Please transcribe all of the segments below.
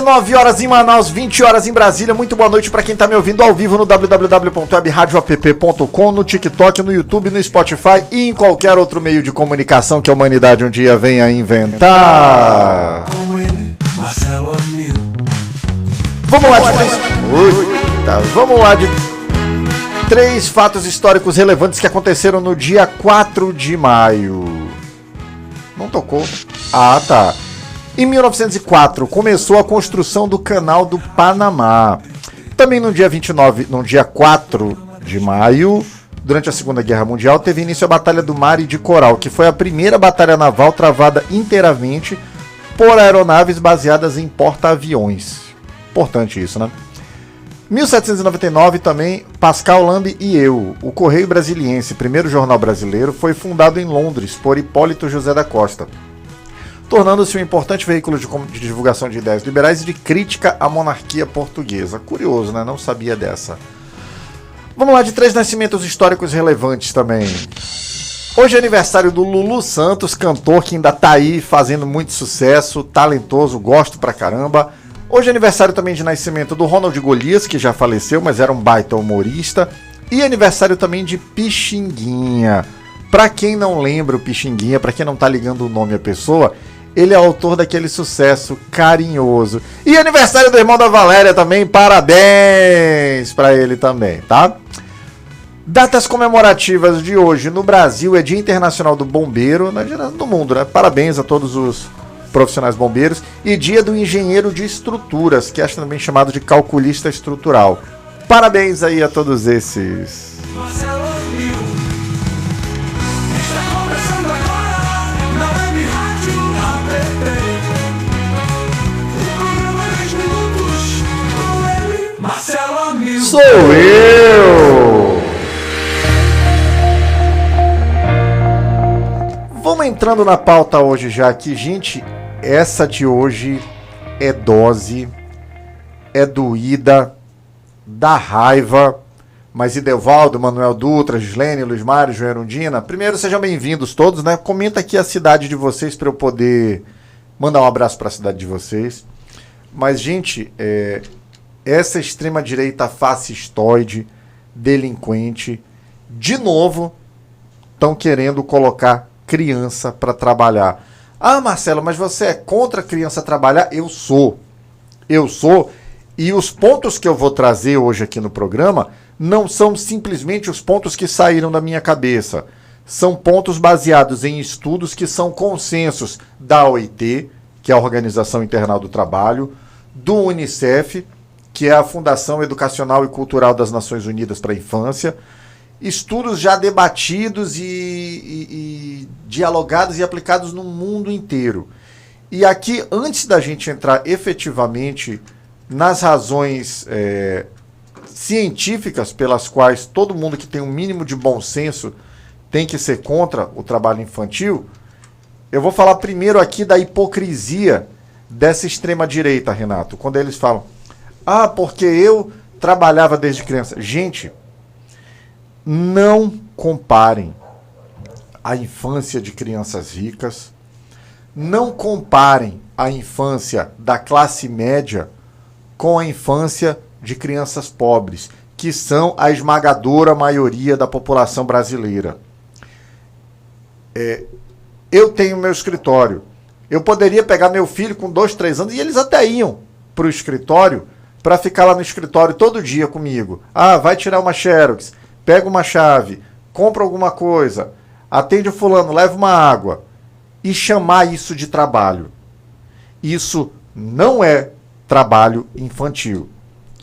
19 horas em Manaus, 20 horas em Brasília. Muito boa noite para quem tá me ouvindo ao vivo no www.webradioapp.com, no TikTok, no YouTube, no Spotify e em qualquer outro meio de comunicação que a humanidade um dia venha a inventar. Vamos lá de três fatos históricos relevantes que aconteceram no dia 4 de maio. Não tocou? Ah, tá. Em 1904, começou a construção do Canal do Panamá. Também no dia 4 de maio, durante a Segunda Guerra Mundial, teve início a Batalha do Mar e de Coral, que foi a primeira batalha naval travada inteiramente por aeronaves baseadas em porta-aviões. Importante isso, né? 1799 também, Pascal Lamb e eu, o Correio Brasiliense, primeiro jornal brasileiro, foi fundado em Londres por Hipólito José da Costa, tornando-se um importante veículo de divulgação de ideias liberais e de crítica à monarquia portuguesa. Curioso, né? Não sabia dessa. Vamos lá de três nascimentos históricos relevantes também. Hoje é aniversário do Lulu Santos, cantor que ainda tá aí fazendo muito sucesso, talentoso, gosto pra caramba. Hoje é aniversário também de nascimento do Ronald Golias, que já faleceu, mas era um baita humorista. E aniversário também de Pixinguinha. Pra quem não lembra o Pixinguinha, pra quem não tá ligando o nome à pessoa, ele é autor daquele sucesso Carinhoso. E aniversário do irmão da Valéria também, parabéns pra ele também, tá? Datas comemorativas de hoje no Brasil é Dia Internacional do Bombeiro, no mundo, né? Parabéns a todos os profissionais bombeiros. E Dia do Engenheiro de Estruturas, que é também chamado de calculista estrutural. Parabéns aí a todos esses. Sou eu! Vamos entrando na pauta hoje já aqui, gente. Essa de hoje é dose, é doída, dá raiva. Mas Idevaldo, Manuel Dutra, Gislene, Luiz Mário, João Erundina, primeiro sejam bem-vindos todos, né? Comenta aqui a cidade de vocês para eu poder mandar um abraço para a cidade de vocês. Mas, gente, essa extrema-direita fascistoide, delinquente, de novo, estão querendo colocar criança para trabalhar. Ah, Marcelo, mas você é contra a criança trabalhar? Eu sou. E os pontos que eu vou trazer hoje aqui no programa não são simplesmente os pontos que saíram da minha cabeça. São pontos baseados em estudos que são consensos da OIT, que é a Organização Internacional do Trabalho, do UNICEF, que é a Fundação Educacional e Cultural das Nações Unidas para a Infância, estudos já debatidos e dialogados e aplicados no mundo inteiro. E aqui, antes da gente entrar efetivamente nas razões científicas pelas quais todo mundo que tem um mínimo de bom senso tem que ser contra o trabalho infantil, eu vou falar primeiro aqui da hipocrisia dessa extrema-direita, Renato, quando eles falam: ah, porque eu trabalhava desde criança. Gente, não comparem a infância de crianças ricas, não comparem a infância da classe média com a infância de crianças pobres, que são a esmagadora maioria da população brasileira. Eu tenho meu escritório. Eu poderia pegar meu filho com 2, 3 anos e eles até iam para o escritório para ficar lá no escritório todo dia comigo. Ah, vai tirar uma xerox, pega uma chave, compra alguma coisa, atende o fulano, leva uma água. E chamar isso de trabalho. Isso não é trabalho infantil.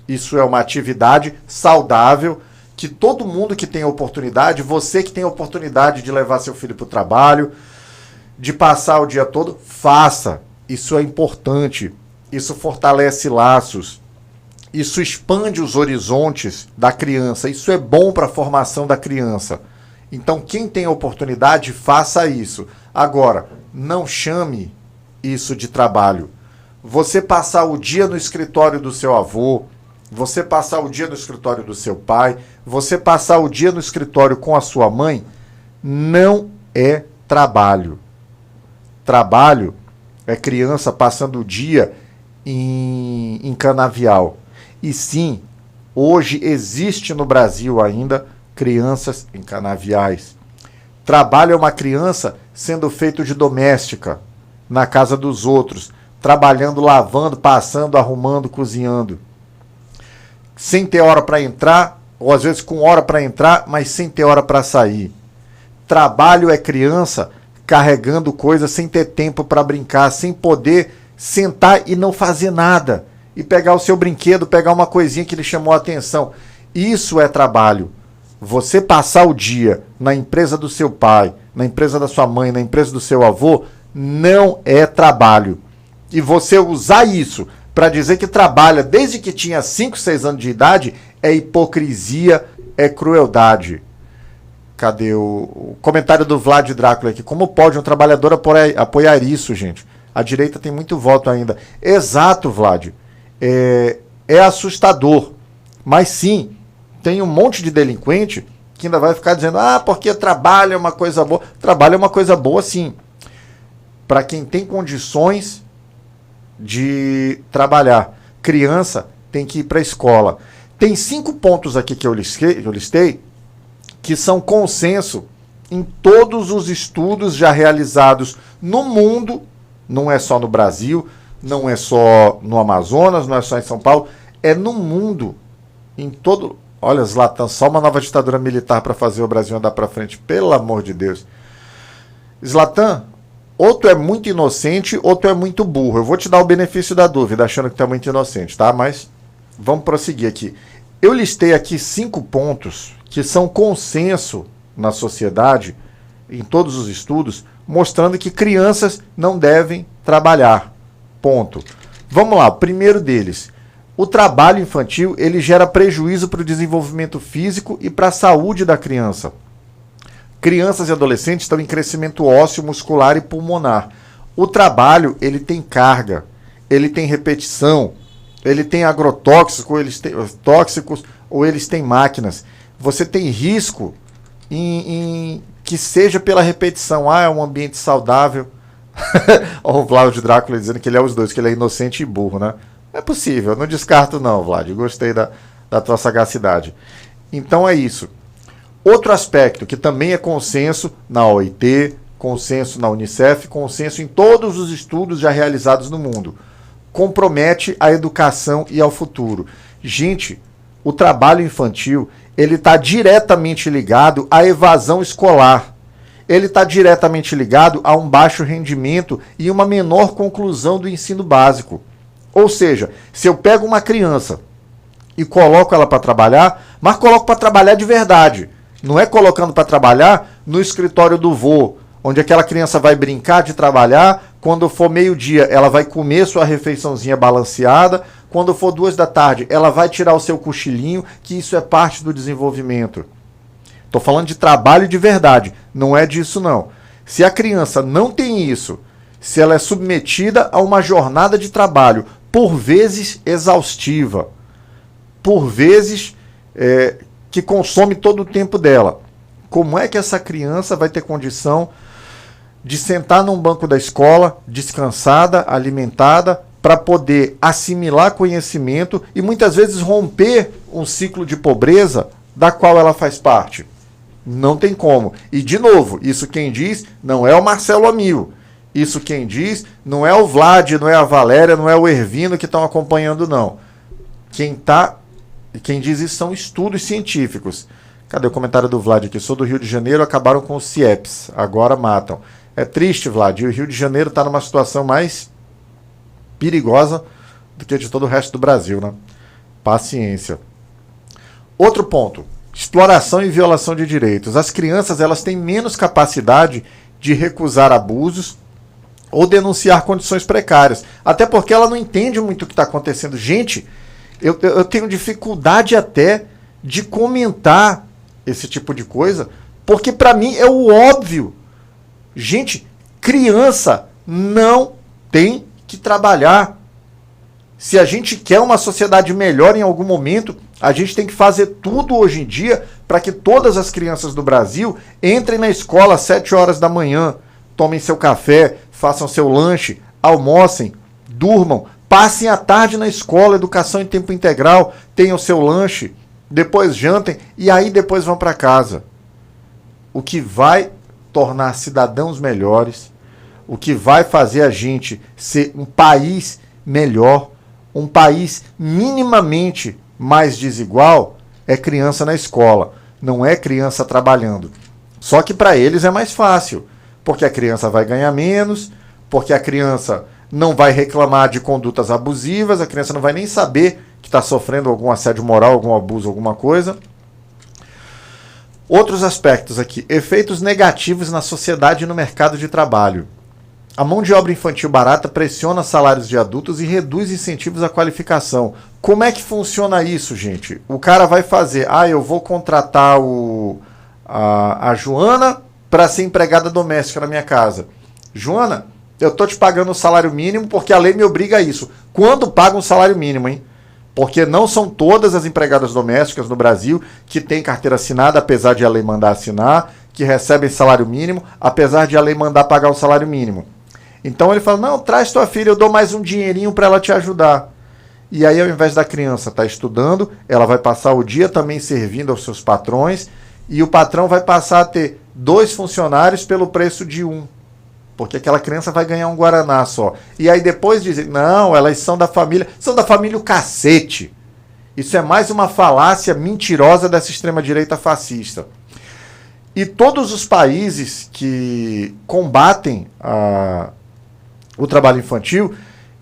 Isso é uma atividade saudável que todo mundo que tem oportunidade, você que tem oportunidade de levar seu filho para o trabalho, de passar o dia todo, faça. Isso é importante. Isso fortalece laços. Isso expande os horizontes da criança. Isso é bom para a formação da criança. Então, quem tem oportunidade, faça isso. Agora, não chame isso de trabalho. Você passar o dia no escritório do seu avô, você passar o dia no escritório do seu pai, você passar o dia no escritório com a sua mãe, não é trabalho. Trabalho é criança passando o dia em canavial. E sim, hoje existe no Brasil ainda crianças em canaviais. Trabalho é uma criança sendo feito de doméstica na casa dos outros, trabalhando, lavando, passando, arrumando, cozinhando. Sem ter hora para entrar, ou às vezes com hora para entrar, mas sem ter hora para sair. Trabalho é criança carregando coisas sem ter tempo para brincar, sem poder sentar e não fazer nada. E pegar o seu brinquedo, pegar uma coisinha que lhe chamou a atenção. Isso é trabalho. Você passar o dia na empresa do seu pai, na empresa da sua mãe, na empresa do seu avô, não é trabalho. E você usar isso para dizer que trabalha desde que tinha 5, 6 anos de idade é hipocrisia, é crueldade. Cadê o comentário do Vlad Drácula aqui? Como pode um trabalhador apoiar isso, gente? A direita tem muito voto ainda. Exato, Vlad. É assustador. Mas sim, tem um monte de delinquente que ainda vai ficar dizendo porque trabalho é uma coisa boa. Trabalho é uma coisa boa, sim. Para quem tem condições de trabalhar. Criança tem que ir para a escola. Tem 5 pontos aqui que eu listei que são consenso em todos os estudos já realizados no mundo, não é só no Brasil, não é só no Amazonas, não é só em São Paulo, é no mundo, em todo... Olha, Zlatan, só uma nova ditadura militar para fazer o Brasil andar para frente, pelo amor de Deus. Zlatan, ou tu é muito inocente, ou tu é muito burro. Eu vou te dar o benefício da dúvida, achando que tu é muito inocente, tá? Mas vamos prosseguir aqui. Eu listei aqui 5 pontos que são consenso na sociedade, em todos os estudos, mostrando que crianças não devem trabalhar. Ponto. Vamos lá, o primeiro deles. O trabalho infantil, ele gera prejuízo para o desenvolvimento físico e para a saúde da criança. Crianças e adolescentes estão em crescimento ósseo, muscular e pulmonar. O trabalho, ele tem carga, ele tem repetição, ele tem agrotóxicos, ou eles têm máquinas. Você tem risco em que seja pela repetição. É um ambiente saudável. Olha o Vlad Drácula dizendo que ele é os dois, que ele é inocente e burro, né? É possível, não descarto não, Vlad. Gostei da tua sagacidade. Então é isso. Outro aspecto que também é consenso na OIT, consenso na Unicef, consenso em todos os estudos já realizados no mundo. Compromete a educação e ao futuro. Gente, o trabalho infantil, ele está diretamente ligado à evasão escolar. Ele está diretamente ligado a um baixo rendimento e uma menor conclusão do ensino básico. Ou seja, se eu pego uma criança e coloco ela para trabalhar, mas coloco para trabalhar de verdade. Não é colocando para trabalhar no escritório do vô, onde aquela criança vai brincar de trabalhar, quando for meio-dia ela vai comer sua refeiçãozinha balanceada, quando for 2 da tarde ela vai tirar o seu cochilinho, que isso é parte do desenvolvimento. Estou falando de trabalho de verdade, não é disso não. Se a criança não tem isso, se ela é submetida a uma jornada de trabalho, por vezes exaustiva, por vezes que consome todo o tempo dela, como é que essa criança vai ter condição de sentar num banco da escola, descansada, alimentada, para poder assimilar conhecimento e muitas vezes romper um ciclo de pobreza da qual ela faz parte? Não tem como. E, de novo, isso quem diz não é o Marcelo Amil. Isso quem diz não é o Vlad, não é a Valéria, não é o Ervino que estão acompanhando, não. Quem diz isso são estudos científicos. Cadê o comentário do Vlad aqui? Sou do Rio de Janeiro, acabaram com os CIEPs, agora matam. É triste, Vlad, e o Rio de Janeiro está numa situação mais perigosa do que de todo o resto do Brasil, né? Paciência. Outro ponto. Exploração e violação de direitos. As crianças, elas têm menos capacidade de recusar abusos ou denunciar condições precárias. Até porque ela não entende muito o que está acontecendo. Gente, eu tenho dificuldade até de comentar esse tipo de coisa, porque para mim é o óbvio. Gente, criança não tem que trabalhar. Se a gente quer uma sociedade melhor em algum momento, a gente tem que fazer tudo hoje em dia para que todas as crianças do Brasil entrem na escola às 7 horas da manhã, tomem seu café, façam seu lanche, almocem, durmam, Passem a tarde na escola, educação em tempo integral, tenham o seu lanche, depois jantem e aí depois vão para casa. O que vai tornar cidadãos melhores, o que vai fazer a gente ser um país melhor, um país minimamente mais desigual, é criança na escola, não é criança trabalhando. Só que para eles é mais fácil, porque a criança vai ganhar menos, porque a criança não vai reclamar de condutas abusivas, a criança não vai nem saber que está sofrendo algum assédio moral, algum abuso, alguma coisa. Outros aspectos aqui. Efeitos negativos na sociedade e no mercado de trabalho. A mão de obra infantil barata pressiona salários de adultos e reduz incentivos à qualificação. Como é que funciona isso, gente? O cara vai fazer, eu vou contratar a Joana para ser empregada doméstica na minha casa. Joana, eu tô te pagando o salário mínimo porque a lei me obriga a isso. Quando paga um salário mínimo, hein? Porque não são todas as empregadas domésticas no Brasil que têm carteira assinada, apesar de a lei mandar assinar, que recebem salário mínimo, apesar de a lei mandar pagar o salário mínimo. Então ele fala, não, traz tua filha, eu dou mais um dinheirinho para ela te ajudar. E aí, ao invés da criança estar estudando, ela vai passar o dia também servindo aos seus patrões, e o patrão vai passar a ter 2 funcionários pelo preço de 1. Porque aquela criança vai ganhar um guaraná só. E aí depois dizem, não, elas são da família o cacete. Isso é mais uma falácia mentirosa dessa extrema-direita fascista. E todos os países que combatem o trabalho infantil,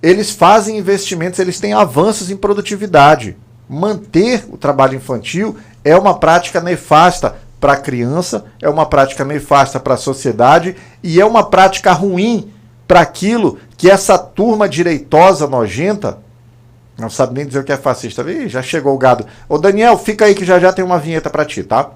eles fazem investimentos, eles têm avanços em produtividade. Manter o trabalho infantil é uma prática nefasta para a criança, é uma prática nefasta para a sociedade e é uma prática ruim para aquilo que essa turma direitosa nojenta, não sabe nem dizer o que é fascista. Ih, já chegou o gado. Ô Daniel, fica aí que já tem uma vinheta para ti, tá?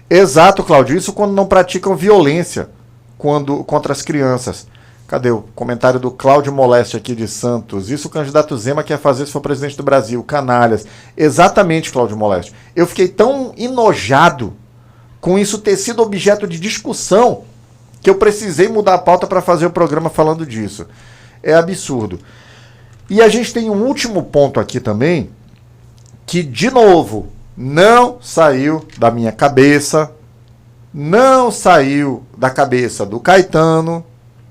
Exato, Cláudio, isso quando não praticam violência contra as crianças. Cadê o comentário do Cláudio Moleste aqui de Santos? Isso o candidato Zema quer fazer se for presidente do Brasil, canalhas. Exatamente, Cláudio Moleste. Eu fiquei tão enojado com isso ter sido objeto de discussão que eu precisei mudar a pauta para fazer o programa falando disso. É absurdo. E a gente tem um último ponto aqui também, que, de novo, não saiu da minha cabeça, não saiu da cabeça do Caetano,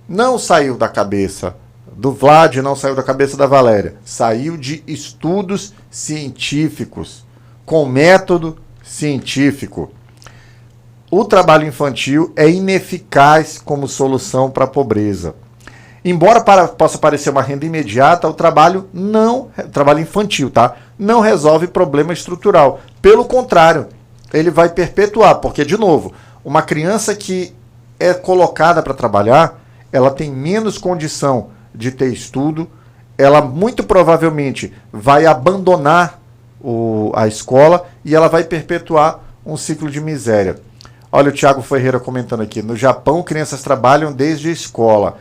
não saiu da cabeça do Vlad, não saiu da cabeça da Valéria. Saiu de estudos científicos, com método científico. O trabalho infantil é ineficaz como solução para a pobreza. Embora possa parecer uma renda imediata, o trabalho infantil, tá? Não resolve problema estrutural. Pelo contrário, ele vai perpetuar, porque, de novo, uma criança que é colocada para trabalhar, ela tem menos condição de ter estudo, ela muito provavelmente vai abandonar a escola e ela vai perpetuar um ciclo de miséria. Olha o Thiago Ferreira comentando aqui. No Japão, crianças trabalham desde a escola.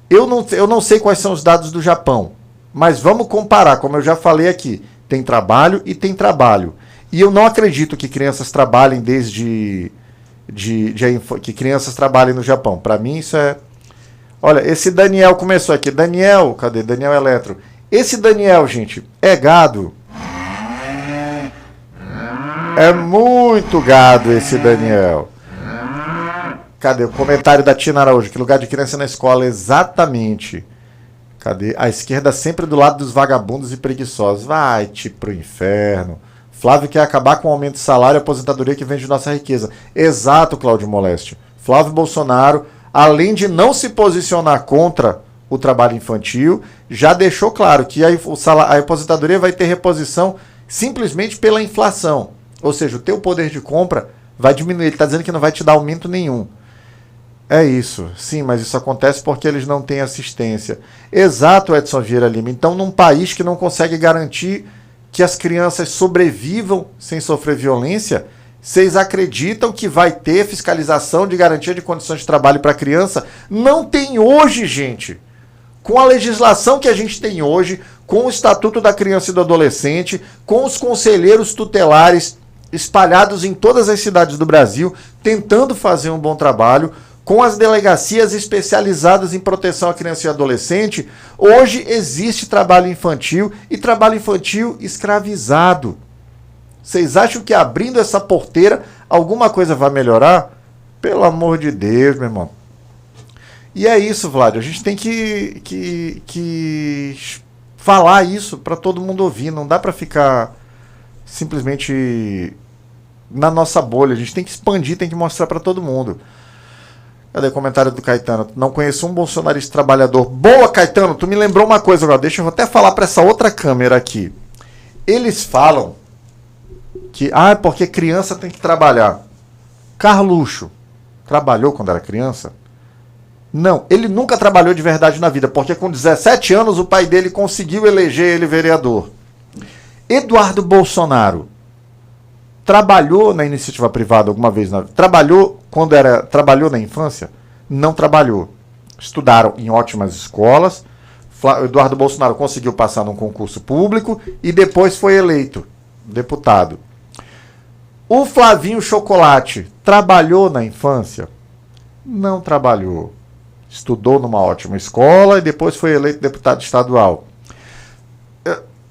Eu não sei quais são os dados do Japão, mas vamos comparar, como eu já falei aqui. Tem trabalho e tem trabalho. E eu não acredito que crianças trabalhem que crianças trabalhem no Japão. Para mim isso é... Olha, esse Daniel começou aqui. Daniel, cadê? Daniel Eletro. Esse Daniel, gente, é gado. É muito gado esse Daniel. Cadê o comentário da Tina Araújo? Que lugar de criança na escola, exatamente. Cadê? A esquerda sempre do lado dos vagabundos e preguiçosos. Vai-te pro inferno. Flávio quer acabar com o aumento de salário e aposentadoria que vem de nossa riqueza. Exato, Cláudio Moleste. Flávio Bolsonaro, além de não se posicionar contra o trabalho infantil, já deixou claro que a aposentadoria vai ter reposição simplesmente pela inflação. Ou seja, o teu poder de compra vai diminuir. Ele está dizendo que não vai te dar aumento nenhum. É isso. Sim, mas isso acontece porque eles não têm assistência. Exato, Edson Vieira Lima. Então, num país que não consegue garantir que as crianças sobrevivam sem sofrer violência, vocês acreditam que vai ter fiscalização de garantia de condições de trabalho para a criança? Não tem hoje, gente. Com a legislação que a gente tem hoje, com o Estatuto da Criança e do Adolescente, com os conselheiros tutelares espalhados em todas as cidades do Brasil, tentando fazer um bom trabalho, com as delegacias especializadas em proteção à criança e adolescente, hoje existe trabalho infantil e trabalho infantil escravizado. Vocês acham que abrindo essa porteira alguma coisa vai melhorar? Pelo amor de Deus, meu irmão. E é isso, Vlad. A gente tem que falar isso para todo mundo ouvir. Não dá para ficar simplesmente na nossa bolha. A gente tem que expandir, tem que mostrar para todo mundo. Cadê o comentário do Caetano? Não conheço um bolsonarista trabalhador. Boa, Caetano, tu me lembrou uma coisa agora. Deixa eu até falar para essa outra câmera aqui. Eles falam que, porque criança tem que trabalhar. Carluxo trabalhou quando era criança? Não, ele nunca trabalhou de verdade na vida, porque com 17 anos o pai dele conseguiu eleger ele vereador. Eduardo Bolsonaro trabalhou na iniciativa privada alguma vez? Trabalhou trabalhou na infância? Não trabalhou. Estudaram em ótimas escolas. Eduardo Bolsonaro conseguiu passar num concurso público e depois foi eleito deputado. O Flavinho Chocolate trabalhou na infância? Não trabalhou. Estudou numa ótima escola e depois foi eleito deputado estadual.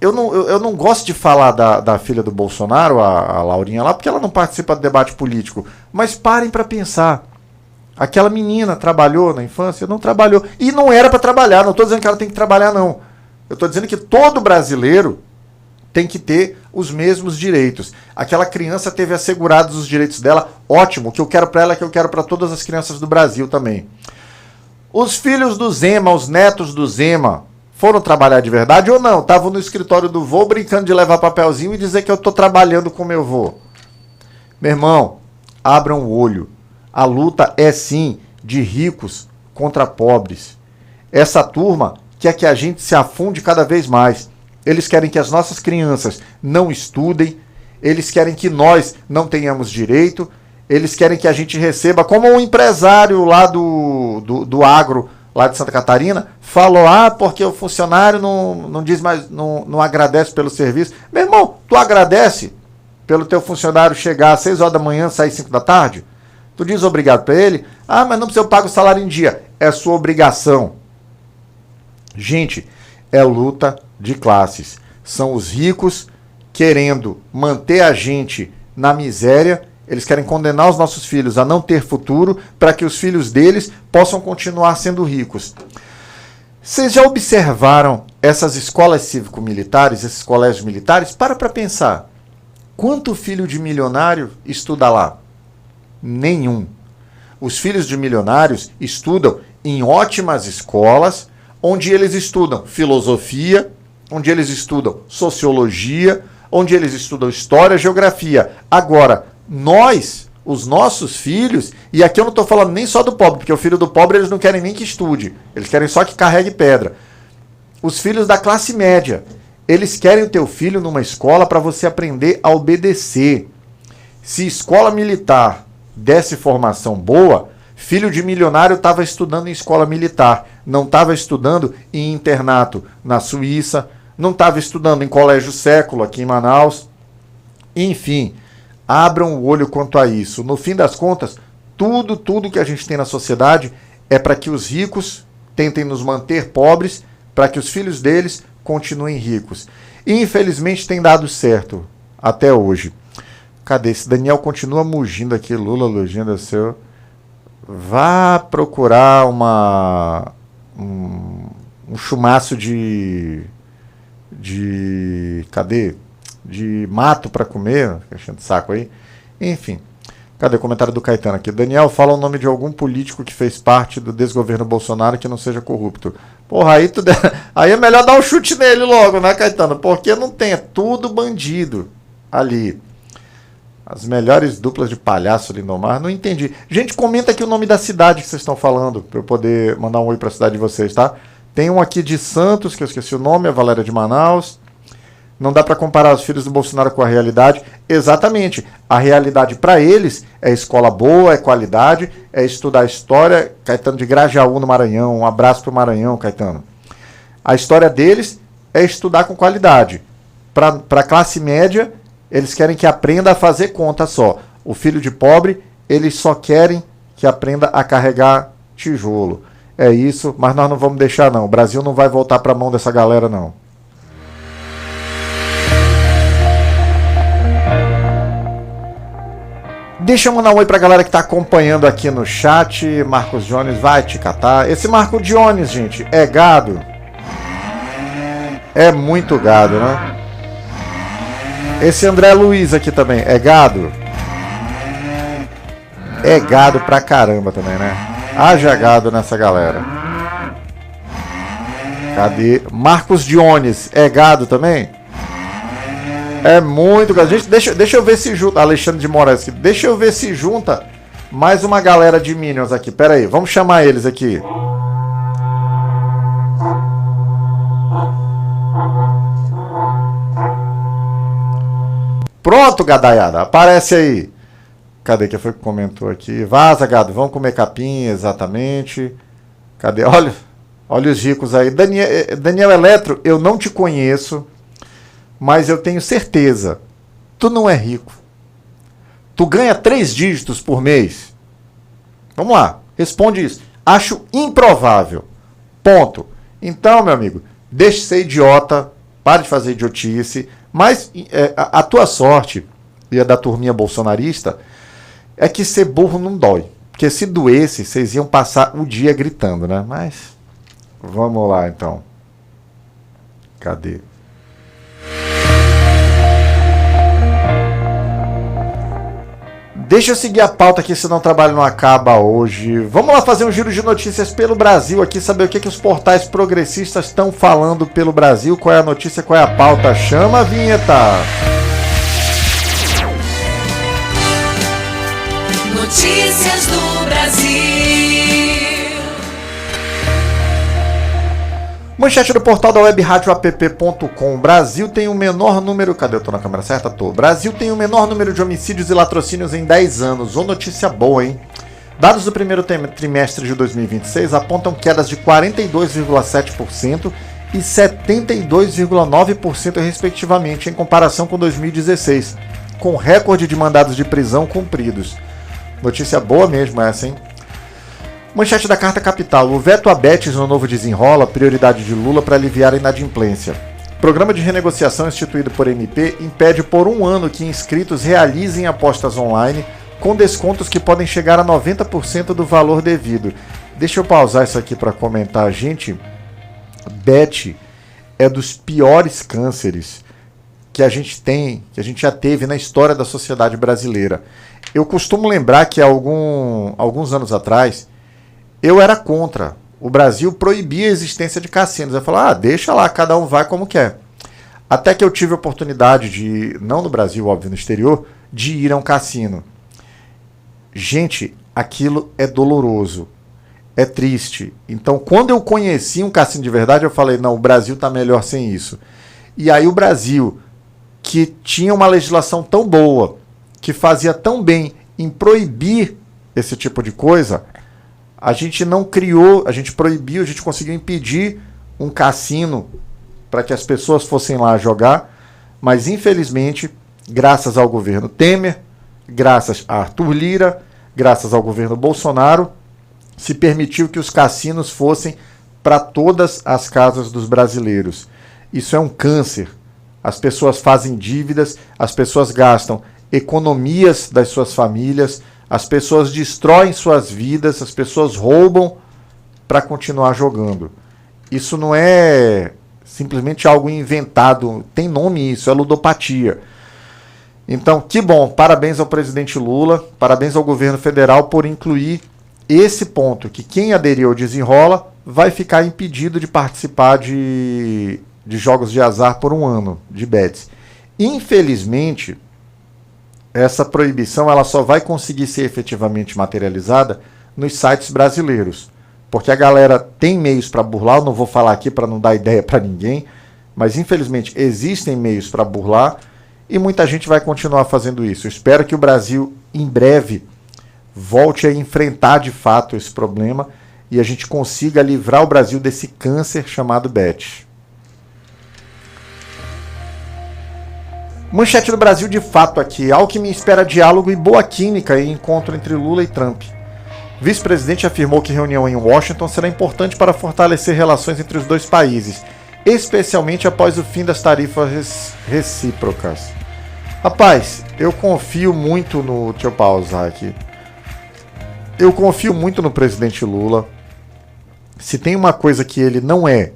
Eu não gosto de falar da filha do Bolsonaro, a Laurinha lá, porque ela não participa do debate político. Mas parem para pensar. Aquela menina trabalhou na infância? Não trabalhou. E não era para trabalhar. Não estou dizendo que ela tem que trabalhar, não. Eu estou dizendo que todo brasileiro tem que ter os mesmos direitos. Aquela criança teve assegurados os direitos dela. Ótimo. O que eu quero para ela é que eu quero para todas as crianças do Brasil também. Os filhos do Zema, os netos do Zema, foram trabalhar de verdade ou não? Estavam no escritório do vô brincando de levar papelzinho e dizer que eu estou trabalhando com meu vô. Meu irmão, abram o olho. A luta é sim de ricos contra pobres. Essa turma quer que a gente se afunde cada vez mais. Eles querem que as nossas crianças não estudem. Eles querem que nós não tenhamos direito. Eles querem que a gente receba, como um empresário lá do agro, lá de Santa Catarina, falou, porque o funcionário não diz mais, não agradece pelo serviço. Meu irmão, tu agradece pelo teu funcionário chegar às 6 horas da manhã, sair 5 da tarde? Tu diz obrigado para ele? Mas não precisa, eu pago o salário em dia. É sua obrigação. Gente, é luta de classes. São os ricos querendo manter a gente na miséria. Eles querem condenar os nossos filhos a não ter futuro para que os filhos deles possam continuar sendo ricos. Vocês já observaram essas escolas cívico-militares, esses colégios militares? Para pensar. Quanto filho de milionário estuda lá? Nenhum. Os filhos de milionários estudam em ótimas escolas, onde eles estudam filosofia, onde eles estudam sociologia, onde eles estudam história, geografia. Agora, nós, os nossos filhos, e aqui eu não estou falando nem só do pobre, porque o filho do pobre eles não querem nem que estude, eles querem só que carregue pedra. Os filhos da classe média, eles querem o teu filho numa escola para você aprender a obedecer. Se escola militar desse formação boa, filho de milionário estava estudando em escola militar, não estava estudando em internato na Suíça, não estava estudando em colégio século aqui em Manaus. Enfim, abram o olho quanto a isso. No fim das contas, tudo que a gente tem na sociedade é para que os ricos tentem nos manter pobres, para que os filhos deles continuem ricos. E infelizmente tem dado certo até hoje. Cadê? Esse Daniel continua mugindo aqui. Lula, legenda seu. Vá procurar um chumaço de cadê? De mato para comer, enchendo o saco aí. Enfim, cadê o comentário do Caetano aqui? Daniel, fala o nome de algum político que fez parte do desgoverno Bolsonaro que não seja corrupto. Porra, aí é melhor dar um chute nele logo, né, Caetano? Porque não tem, é tudo bandido ali. As melhores duplas de palhaço Lindomar, não entendi. Gente, comenta aqui o nome da cidade que vocês estão falando, para eu poder mandar um oi para a cidade de vocês, tá? Tem um aqui de Santos, que eu esqueci o nome, a Valéria de Manaus. Não dá para comparar os filhos do Bolsonaro com a realidade. Exatamente. A realidade para eles é escola boa, é qualidade, é estudar história. Caetano de Grajaú, no Maranhão. Um abraço para o Maranhão, Caetano. A história deles é estudar com qualidade. Para a classe média, eles querem que aprenda a fazer conta só. O filho de pobre, eles só querem que aprenda a carregar tijolo. É isso, mas nós não vamos deixar não. O Brasil não vai voltar para a mão dessa galera não. Deixa eu mandar um oi pra galera que tá acompanhando aqui no chat. Marcos Jones vai te catar. Esse Marco Jones, gente, é gado? É muito gado, né? Esse André Luiz aqui também, é gado? É gado pra caramba também, né? Haja gado nessa galera. Cadê? Marcos Jones, é gado também? É muito gado. Gente, deixa eu ver se junta. Alexandre de Moraes aqui. Deixa eu ver se junta mais uma galera de Minions aqui. Pera aí, vamos chamar eles aqui. Pronto, gadaiada. Aparece aí. Cadê? Quem foi que comentou aqui? Vaza, gado. Vamos comer capim, exatamente. Cadê? Olha os ricos aí. Daniel Eletro, eu não te conheço. Mas eu tenho certeza, tu não é rico. Tu ganha 3 dígitos por mês. Vamos lá, responde isso. Acho improvável. Ponto. Então, meu amigo, deixe de ser idiota, pare de fazer idiotice, mas a tua sorte, e a da turminha bolsonarista, é que ser burro não dói. Porque se doesse, vocês iam passar o dia gritando, né? Mas, vamos lá então. Cadê? Deixa eu seguir a pauta aqui, senão o trabalho não acaba hoje. Vamos lá fazer um giro de notícias pelo Brasil aqui, saber o que os portais progressistas estão falando pelo Brasil. Qual é a notícia, qual é a pauta? Chama a vinheta! Notícias do Brasil. Manchete do portal da webradioapp.com. Brasil tem o menor número... Cadê? Eu tô na câmera certa? Tô. Brasil tem o menor número de homicídios e latrocínios em 10 anos. Ô, notícia boa, hein? Dados do primeiro trimestre de 2026 apontam quedas de 42,7% e 72,9% respectivamente, em comparação com 2016, com recorde de mandados de prisão cumpridos. Notícia boa mesmo essa, hein? Manchete da Carta Capital. O veto a bets no novo desenrola, prioridade de Lula para aliviar a inadimplência. Programa de renegociação instituído por MP impede por 1 ano que inscritos realizem apostas online com descontos que podem chegar a 90% do valor devido. Deixa eu pausar isso aqui para comentar. Gente, bet é dos piores cânceres que a gente tem, que a gente já teve na história da sociedade brasileira. Eu costumo lembrar que alguns anos atrás eu era contra. O Brasil proibia a existência de cassinos. Eu falava, deixa lá, cada um vai como quer. Até que eu tive a oportunidade de, não no Brasil, óbvio, no exterior, de ir a um cassino. Gente, aquilo é doloroso. É triste. Então, quando eu conheci um cassino de verdade, eu falei, não, o Brasil está melhor sem isso. E aí o Brasil, que tinha uma legislação tão boa, que fazia tão bem em proibir esse tipo de coisa... A gente não criou, a gente proibiu, a gente conseguiu impedir um cassino para que as pessoas fossem lá jogar, mas infelizmente, graças ao governo Temer, graças a Arthur Lira, graças ao governo Bolsonaro, se permitiu que os cassinos fossem para todas as casas dos brasileiros. Isso é um câncer. As pessoas fazem dívidas, as pessoas gastam economias das suas famílias, as pessoas destroem suas vidas, as pessoas roubam para continuar jogando. Isso não é simplesmente algo inventado, tem nome isso, é ludopatia. Então, que bom, parabéns ao presidente Lula, parabéns ao governo federal por incluir esse ponto, que quem aderiu ao Desenrola vai ficar impedido de participar de jogos de azar por 1 ano, de bets. Infelizmente, essa proibição ela só vai conseguir ser efetivamente materializada nos sites brasileiros. Porque a galera tem meios para burlar, eu não vou falar aqui para não dar ideia para ninguém, mas infelizmente existem meios para burlar e muita gente vai continuar fazendo isso. Eu espero que o Brasil, em breve, volte a enfrentar de fato esse problema e a gente consiga livrar o Brasil desse câncer chamado bet. Manchete do Brasil de fato aqui. Alckmin espera diálogo e boa química em encontro entre Lula e Trump. Vice-presidente afirmou que reunião em Washington será importante para fortalecer relações entre os dois países, especialmente após o fim das tarifas recíprocas. Rapaz, eu confio muito no... Deixa eu pausar aqui. Eu confio muito no presidente Lula. Se tem uma coisa que ele não é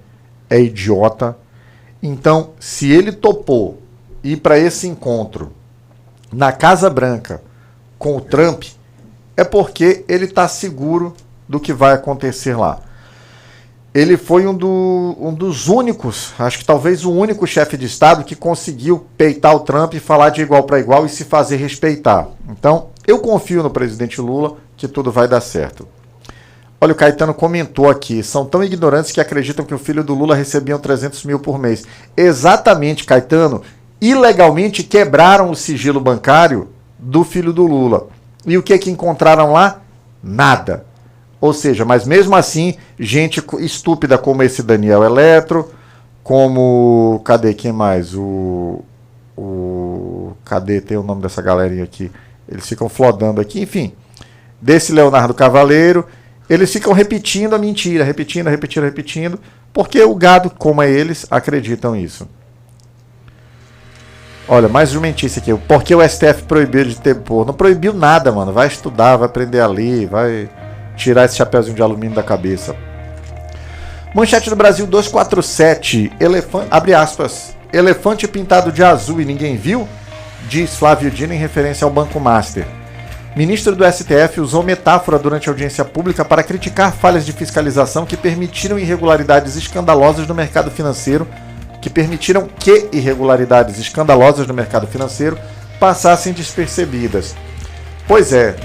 idiota. Então, se ele topou ir para esse encontro na Casa Branca com o Trump, é porque ele está seguro do que vai acontecer lá. Ele foi um dos únicos, acho que talvez o único chefe de Estado que conseguiu peitar o Trump e falar de igual para igual e se fazer respeitar. Então, eu confio no presidente Lula que tudo vai dar certo. Olha, o Caetano comentou aqui, são tão ignorantes que acreditam que o filho do Lula recebia 300 mil por mês. Exatamente, Caetano, ilegalmente quebraram o sigilo bancário do filho do Lula. E o que encontraram lá? Nada. Ou seja, mas mesmo assim, gente estúpida como esse Daniel Eletro, como... Cadê? Quem mais? Cadê? Tem o nome dessa galerinha aqui. Eles ficam flodando aqui, enfim. Desse Leonardo Cavaleiro, eles ficam repetindo a mentira, repetindo, porque o gado, como é eles, acreditam nisso. Olha, mais uma mentícia aqui. Por que o STF proibiu de ter depor? Não proibiu nada, mano. Vai estudar, vai aprender a ler, vai tirar esse chapéuzinho de alumínio da cabeça. Manchete do Brasil 247. Abre aspas. Elefante pintado de azul e ninguém viu? Diz Flávio Dino em referência ao Banco Master. Ministro do STF usou metáfora durante a audiência pública para criticar falhas de fiscalização que permitiram irregularidades escandalosas no mercado financeiro, passassem despercebidas. Pois é,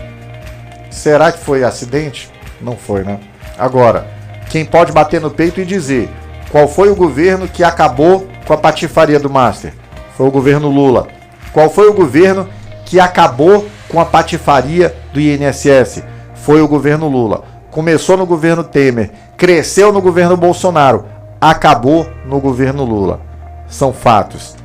será que foi acidente? Não foi, né? Agora, quem pode bater no peito e dizer qual foi o governo que acabou com a patifaria do Master? Foi o governo Lula. Qual foi o governo que acabou com a patifaria do INSS? Foi o governo Lula. Começou no governo Temer, cresceu no governo Bolsonaro, acabou no governo Lula. São fatos.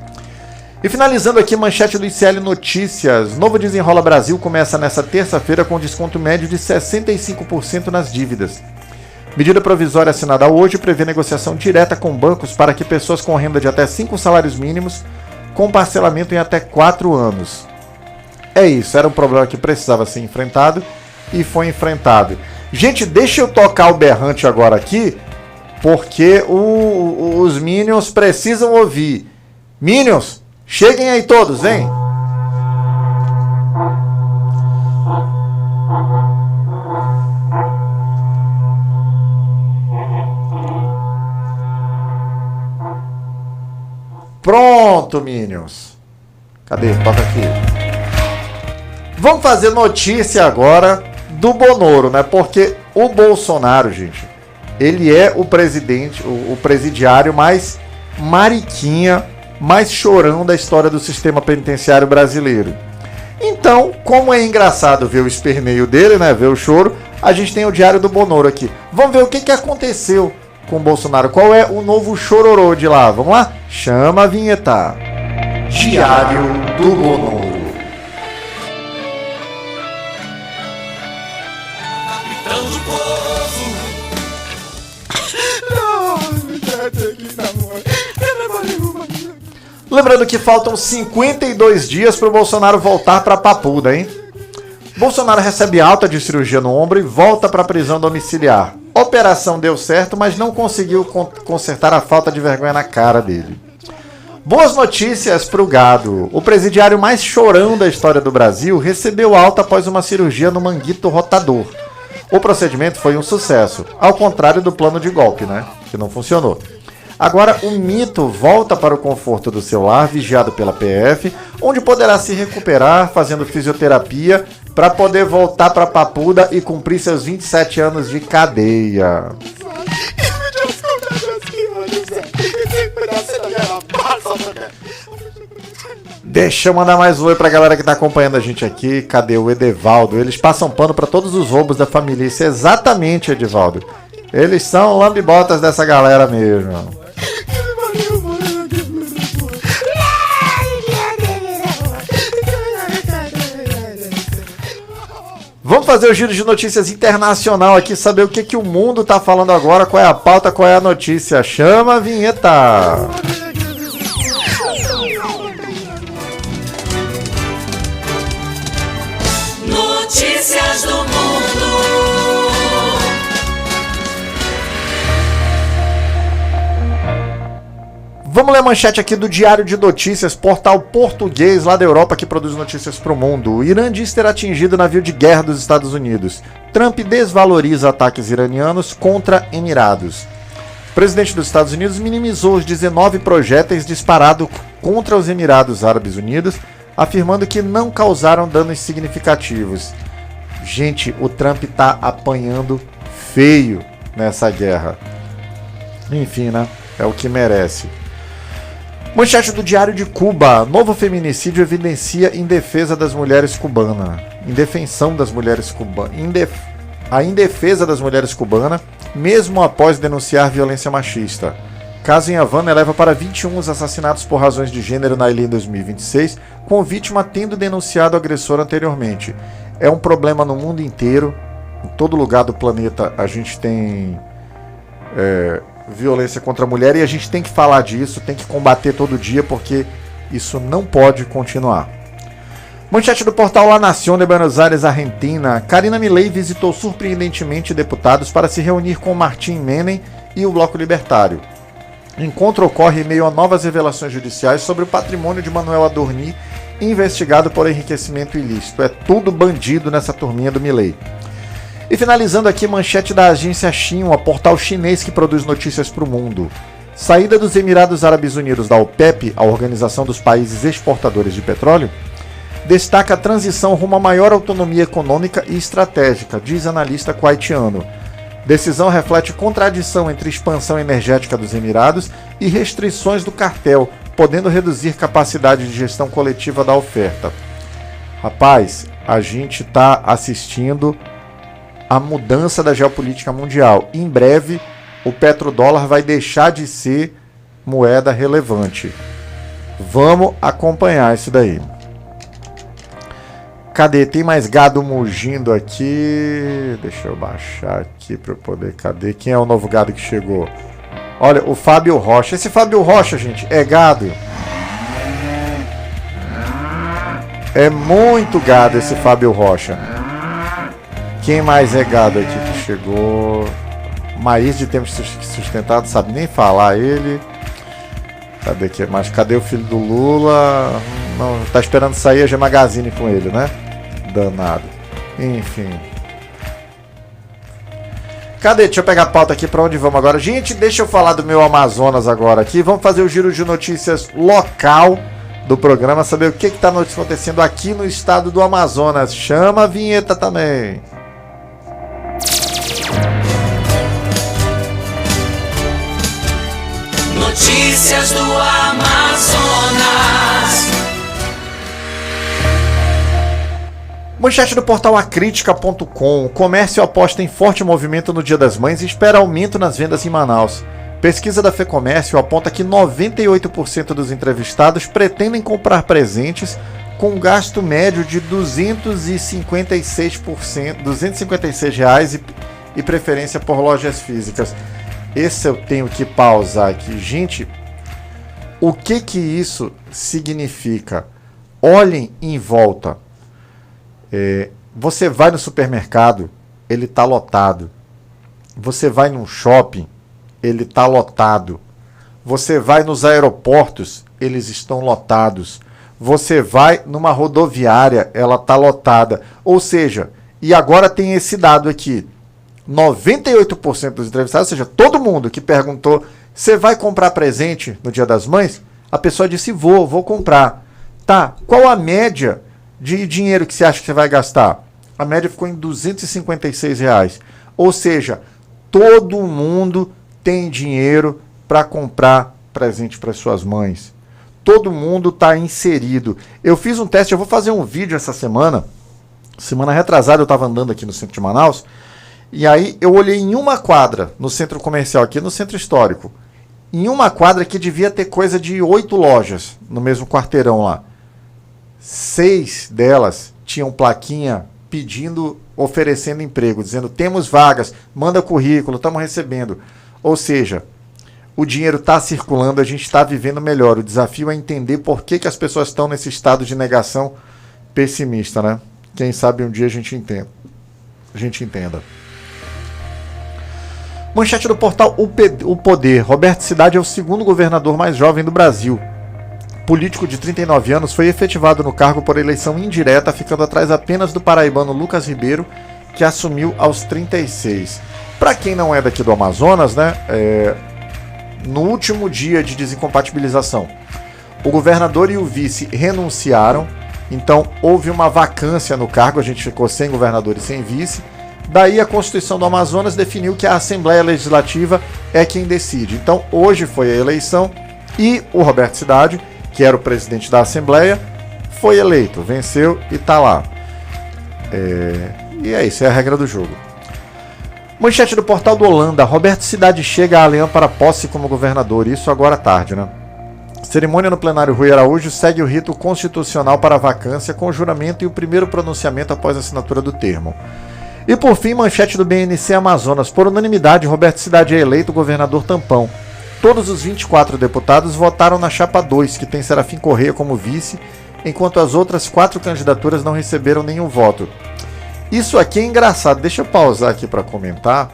E finalizando aqui, manchete do ICL Notícias. Novo Desenrola Brasil começa nesta terça-feira com desconto médio de 65% nas dívidas. Medida provisória assinada hoje prevê negociação direta com bancos para que pessoas com renda de até 5 salários mínimos com parcelamento em até 4 anos. É isso, era um problema que precisava ser enfrentado e foi enfrentado. Gente, deixa eu tocar o berrante agora aqui, porque os Minions precisam ouvir. Minions, cheguem aí todos, hein? Pronto, Minions. Cadê? Toca aqui. Vamos fazer notícia agora do Bonoro, né? Porque o Bolsonaro, gente, ele é o presidente, o presidiário mais mariquinha, mais chorão da história do sistema penitenciário brasileiro. Então, como é engraçado ver o esperneio dele, né? Ver o choro, a gente tem o Diário do Bonoro aqui. Vamos ver o que aconteceu com o Bolsonaro. Qual é o novo chororô de lá? Vamos lá? Chama a vinheta. Diário do Bonoro. Lembrando que faltam 52 dias para o Bolsonaro voltar para a Papuda, hein? Bolsonaro recebe alta de cirurgia no ombro e volta para a prisão domiciliar. Operação deu certo, mas não conseguiu consertar a falta de vergonha na cara dele. Boas notícias para o gado. O presidiário mais chorão da história do Brasil recebeu alta após uma cirurgia no manguito rotador. O procedimento foi um sucesso, ao contrário do plano de golpe, né? Que não funcionou. Agora o mito volta para o conforto do seu lar, vigiado pela PF, onde poderá se recuperar fazendo fisioterapia para poder voltar para a Papuda e cumprir seus 27 anos de cadeia. Deixa eu mandar mais um oi pra galera que tá acompanhando a gente aqui. Cadê o Edevaldo? Eles passam pano pra todos os roubos da família. Isso é exatamente, Edivaldo. Eles são lambibotas dessa galera mesmo. Vamos fazer o giro de notícias internacional aqui, saber o que o mundo tá falando agora, qual é a pauta, qual é a notícia. Chama a vinheta! Notícias do mundo. Vamos ler a manchete aqui do Diário de Notícias, portal português lá da Europa que produz notícias para o mundo. O Irã diz ter atingido o navio de guerra dos Estados Unidos. Trump desvaloriza ataques iranianos contra Emirados. O presidente dos Estados Unidos minimizou os 19 projéteis disparados contra os Emirados Árabes Unidos, afirmando que não causaram danos significativos. Gente, o Trump tá apanhando feio nessa guerra. Enfim, né? É o que merece. Manchete do Diário de Cuba. Novo feminicídio evidencia indefesa das mulheres cubanas. Indefensão das mulheres cubanas. A indefesa das mulheres cubanas, mesmo após denunciar violência machista. Caso em Havana eleva para 21 os assassinatos por razões de gênero na ilha em 2026, com vítima tendo denunciado o agressor anteriormente. É um problema no mundo inteiro. Em todo lugar do planeta a gente tem violência contra a mulher e a gente tem que falar disso, tem que combater todo dia, porque isso não pode continuar. Manchete do portal La Nación de Buenos Aires, Argentina. Karina Milei visitou surpreendentemente deputados para se reunir com Martín Menem e o Bloco Libertário. O encontro ocorre em meio a novas revelações judiciais sobre o patrimônio de Manuel Adorni, investigado por enriquecimento ilícito. É tudo bandido nessa turminha do Milei. E finalizando aqui, manchete da agência Xinhua, portal chinês que produz notícias para o mundo. Saída dos Emirados Árabes Unidos da OPEP, a Organização dos Países Exportadores de Petróleo, destaca a transição rumo a maior autonomia econômica e estratégica, diz analista kuwaitiano. Decisão reflete contradição entre expansão energética dos Emirados e restrições do cartel, podendo reduzir capacidade de gestão coletiva da oferta. Rapaz, a gente está assistindo a mudança da geopolítica mundial. Em breve, o petrodólar vai deixar de ser moeda relevante. Vamos acompanhar isso daí. Cadê? Tem mais gado mugindo aqui. Deixa eu baixar aqui para eu poder... Cadê? Quem é o novo gado que chegou? Olha, o Fábio Rocha. Esse Fábio Rocha, gente, é gado. É muito gado esse Fábio Rocha. Quem mais é gado aqui que chegou? Maís de Tempo Sustentado, sabe nem falar ele. Cadê aqui? Mas cadê o filho do Lula? Não, tá esperando sair a G Magazine com ele, né? Danado. Enfim. Cadê? Deixa eu pegar a pauta aqui, pra onde vamos agora. Gente, deixa eu falar do meu Amazonas agora aqui. Vamos fazer o giro de notícias local do programa, saber o que está acontecendo aqui no estado do Amazonas. Chama a vinheta também. Notícias do Amazonas. Manchete do portal acritica.com. O comércio aposta em forte movimento no Dia das Mães e espera aumento nas vendas em Manaus. Pesquisa da FEComércio aponta que 98% dos entrevistados pretendem comprar presentes com gasto médio de R$ 256 reais e preferência por lojas físicas. Esse eu tenho que pausar aqui. Gente, o que isso significa? Olhem em volta. Você vai no supermercado, ele está lotado. Você vai num shopping, ele está lotado. Você vai nos aeroportos, eles estão lotados. Você vai numa rodoviária, ela está lotada. Ou seja, e agora tem esse dado aqui. 98% dos entrevistados, ou seja, todo mundo que perguntou, você vai comprar presente no Dia das Mães? A pessoa disse, vou comprar. Tá, qual a média de dinheiro que você acha que você vai gastar? A média ficou em R$ 256 reais. Ou seja, todo mundo tem dinheiro para comprar presente para suas mães. Todo mundo está inserido. Eu fiz um teste, eu vou fazer um vídeo essa semana. Semana retrasada eu estava andando aqui no centro de Manaus. E aí eu olhei em uma quadra no centro comercial, aqui no centro histórico. Em uma quadra que devia ter coisa de 8 lojas no mesmo quarteirão lá. 6 delas tinham plaquinha pedindo oferecendo emprego, dizendo temos vagas, manda currículo, estamos recebendo. Ou seja, o dinheiro está circulando, a gente está vivendo melhor. O desafio é entender por que as pessoas estão nesse estado de negação pessimista, né? Quem sabe um dia a gente entenda. Manchete do portal O Poder. Roberto Cidade é o segundo governador mais jovem do Brasil. Político de 39 anos foi efetivado no cargo por eleição indireta, ficando atrás apenas do paraibano Lucas Ribeiro, que assumiu aos 36. Para quem não é daqui do Amazonas, né, no último dia de desincompatibilização, o governador e o vice renunciaram, então houve uma vacância no cargo, a gente ficou sem governador e sem vice. Daí a Constituição do Amazonas definiu que a Assembleia Legislativa é quem decide. Então hoje foi a eleição e o Roberto Cidade, que era o presidente da Assembleia, foi eleito, venceu e está lá. E é isso, é a regra do jogo. Manchete do portal do Holanda. Roberto Cidade chega a Leão para posse como governador, isso agora à tarde, né? Cerimônia no plenário Rui Araújo segue o rito constitucional para a vacância, com juramento e o primeiro pronunciamento após a assinatura do termo. E por fim, manchete do BNC Amazonas. Por unanimidade, Roberto Cidade é eleito governador tampão. Todos os 24 deputados votaram na chapa 2, que tem Serafim Corrêa como vice, enquanto as outras 4 candidaturas não receberam nenhum voto. Isso aqui é engraçado. Deixa eu pausar aqui para comentar.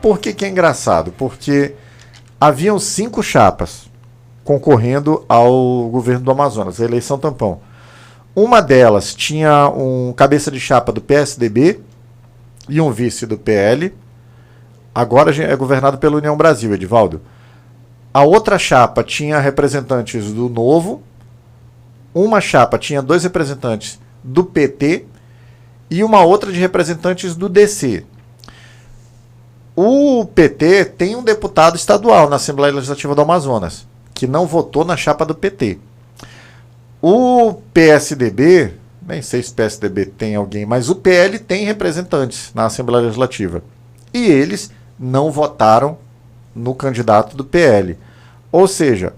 Por que é engraçado? Porque haviam 5 chapas concorrendo ao governo do Amazonas, a eleição tampão. Uma delas tinha um cabeça de chapa do PSDB e um vice do PL. Agora é governado pela União Brasil, Edivaldo. A outra chapa tinha representantes do Novo, uma chapa tinha 2 representantes do PT e uma outra de representantes do DC. O PT tem um deputado estadual na Assembleia Legislativa do Amazonas, que não votou na chapa do PT. O PSDB, nem sei se o PSDB tem alguém, mas o PL tem representantes na Assembleia Legislativa. E eles não votaram no candidato do PL. Ou seja,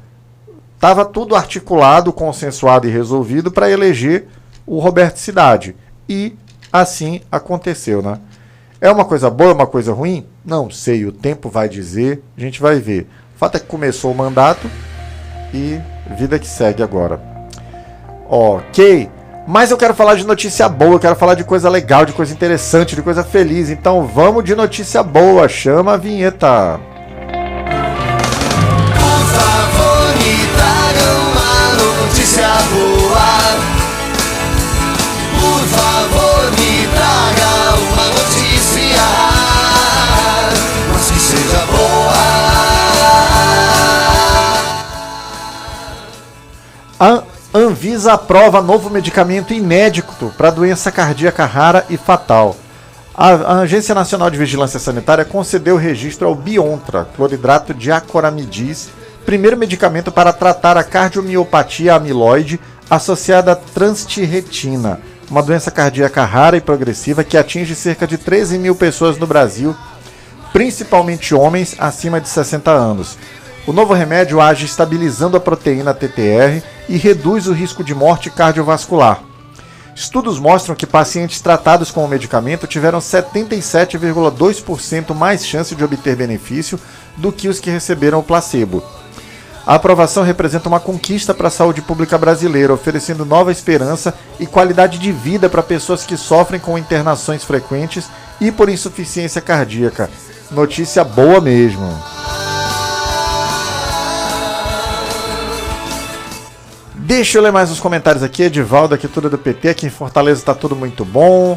estava tudo articulado, consensuado e resolvido para eleger o Roberto Cidade. E assim aconteceu, né? É uma coisa boa, é uma coisa ruim? Não sei, o tempo vai dizer, a gente vai ver. O fato é que começou o mandato e vida que segue agora. Ok, mas eu quero falar de notícia boa, eu quero falar de coisa legal, de coisa interessante, de coisa feliz. Então vamos de notícia boa, chama a vinheta. Por favor, me tragam uma notícia boa. Por favor, me traga uma notícia, mas que seja boa. A Anvisa aprova novo medicamento inédito para doença cardíaca rara e fatal. A Agência Nacional de Vigilância Sanitária concedeu registro ao Biontra, cloridrato de acoramidis, primeiro medicamento para tratar a cardiomiopatia amiloide associada à transtiretina, uma doença cardíaca rara e progressiva que atinge cerca de 13 mil pessoas no Brasil, principalmente homens acima de 60 anos. O novo remédio age estabilizando a proteína TTR e reduz o risco de morte cardiovascular. Estudos mostram que pacientes tratados com o medicamento tiveram 77,2% mais chance de obter benefício do que os que receberam o placebo. A aprovação representa uma conquista para a saúde pública brasileira, oferecendo nova esperança e qualidade de vida para pessoas que sofrem com internações frequentes e por insuficiência cardíaca. Notícia boa mesmo. Deixa eu ler mais os comentários aqui. Edivaldo, aqui tudo do PT. Aqui em Fortaleza está tudo muito bom.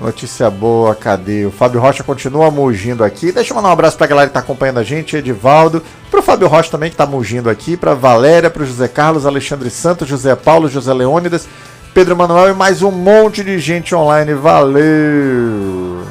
Notícia boa, cadê? O Fábio Rocha continua mugindo aqui. Deixa eu mandar um abraço para a galera que está acompanhando a gente. Edivaldo. Para o Fábio Rocha também que está mugindo aqui. Para Valéria, para o José Carlos, Alexandre Santos, José Paulo, José Leônidas, Pedro Manuel e mais um monte de gente online. Valeu!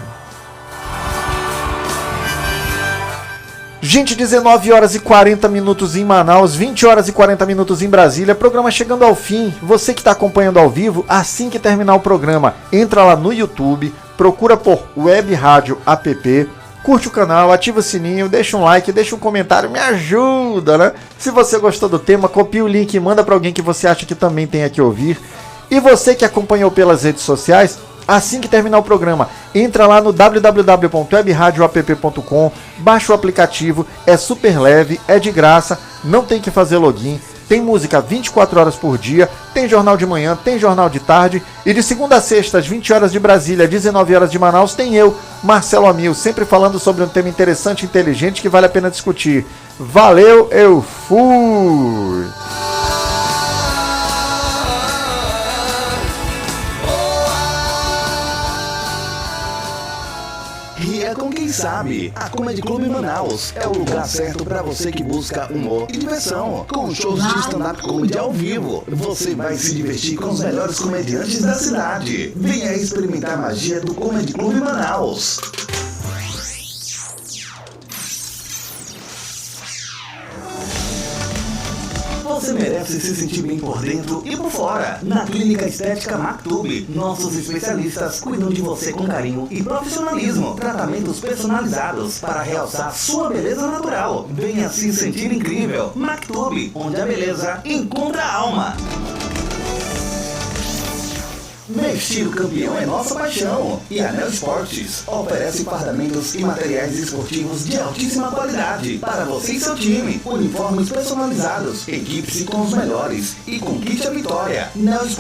Gente, 19 horas e 40 minutos em Manaus, 20 horas e 40 minutos em Brasília, programa chegando ao fim. Você que está acompanhando ao vivo, assim que terminar o programa, entra lá no YouTube, procura por Web Rádio App, curte o canal, ativa o sininho, deixa um like, deixa um comentário, me ajuda, né? Se você gostou do tema, copia o link e manda para alguém que você acha que também tenha que ouvir. E você que acompanhou pelas redes sociais, Assim que terminar o programa, entra lá no www.webradioapp.com, baixa o aplicativo, é super leve, é de graça, não tem que fazer login, tem música 24 horas por dia, tem jornal de manhã, tem jornal de tarde, e de segunda a sexta, às 20 horas de Brasília, 19 horas de Manaus, tem eu, Marcelo Amil, sempre falando sobre um tema interessante e inteligente que vale a pena discutir. Valeu, eu fui! Ria com quem sabe. A Comedy Club Manaus é o lugar certo para você que busca humor e diversão. Com shows de stand-up comedy ao vivo, você vai se divertir com os melhores comediantes da cidade. Venha experimentar a magia do Comedy Club Manaus. Você merece se sentir bem por dentro e por fora. Na Clínica Estética Mactube, nossos especialistas cuidam de você com carinho e profissionalismo. Tratamentos personalizados para realçar sua beleza natural. Venha se sentir incrível. Mactube, onde a beleza encontra a alma. Vestir o campeão é nossa paixão. E a Neo Esportes oferece fardamentos e materiais esportivos de altíssima qualidade para você e seu time. Uniformes personalizados, equipe-se com os melhores e conquiste a vitória. Neo Esportes.